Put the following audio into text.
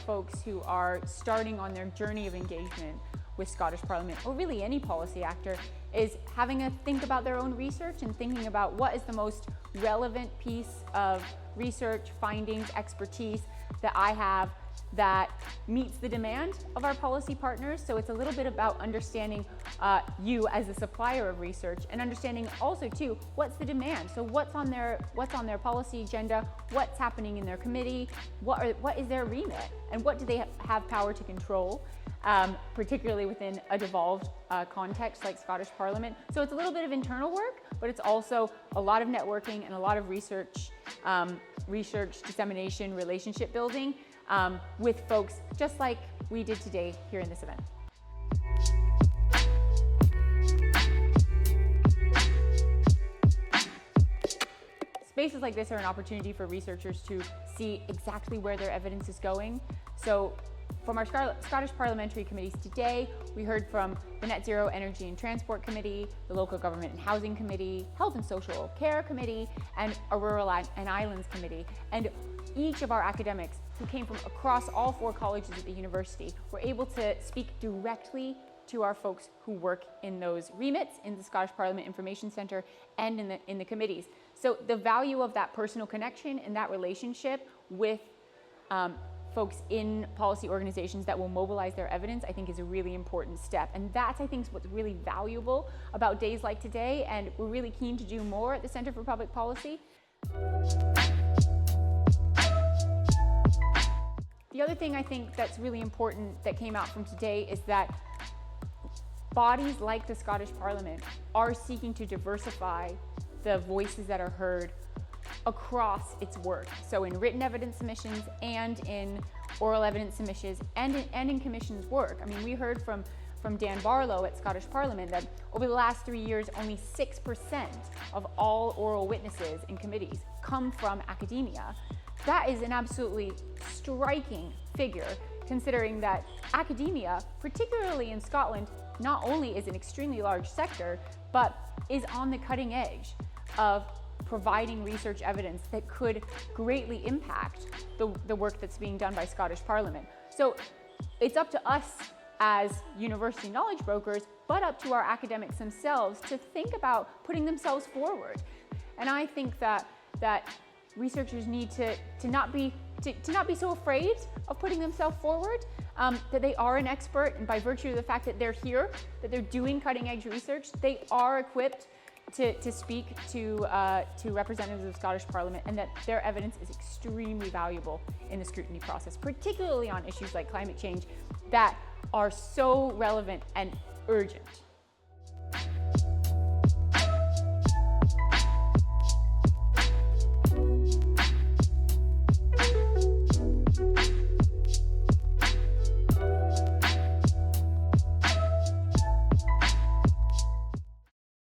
folks who are starting on their journey of engagement with Scottish Parliament, or really any policy actor, is having a think about their own research and thinking about what is the most relevant piece of research, findings, expertise that I have that meets the demand of our policy partners. So it's a little bit about understanding you as a supplier of research, and understanding also too, what's the demand? So what's on their policy agenda, what's happening in their committee, what is their remit, and what do they have power to control, particularly within a devolved context like Scottish Parliament. So it's a little bit of internal work, but it's also a lot of networking and a lot of research, dissemination, relationship building with folks just like we did today here in this event. Spaces like this are an opportunity for researchers to see exactly where their evidence is going. So from our Scottish Parliamentary Committees today, we heard from the Net Zero Energy and Transport Committee, the Local Government and Housing Committee, Health and Social Care Committee, and a Rural and Islands Committee. And each of our academics who came from across all 4 colleges at the university were able to speak directly to our folks who work in those remits in the Scottish Parliament Information Centre and in the committees. So the value of that personal connection and that relationship with folks in policy organizations that will mobilize their evidence, I think, is a really important step. And that's, I think, what's really valuable about days like today, and we're really keen to do more at the Centre for Public Policy. The other thing I think that's really important that came out from today is that bodies like the Scottish Parliament are seeking to diversify the voices that are heard across its work. So in written evidence submissions and in oral evidence submissions and in commission's work. I mean, we heard from Dan Barlow at Scottish Parliament that over the last 3 years, only 6% of all oral witnesses in committees come from academia. That is an absolutely striking figure, considering that academia, particularly in Scotland, not only is an extremely large sector, but is on the cutting edge of providing research evidence that could greatly impact the work that's being done by Scottish Parliament. So it's up to us as university knowledge brokers, but up to our academics themselves to think about putting themselves forward. And I think that researchers need to not be so afraid of putting themselves forward, that they are an expert, and by virtue of the fact that they're here, that they're doing cutting edge research, they are equipped to speak to representatives of the Scottish Parliament, and that their evidence is extremely valuable in the scrutiny process, particularly on issues like climate change that are so relevant and urgent.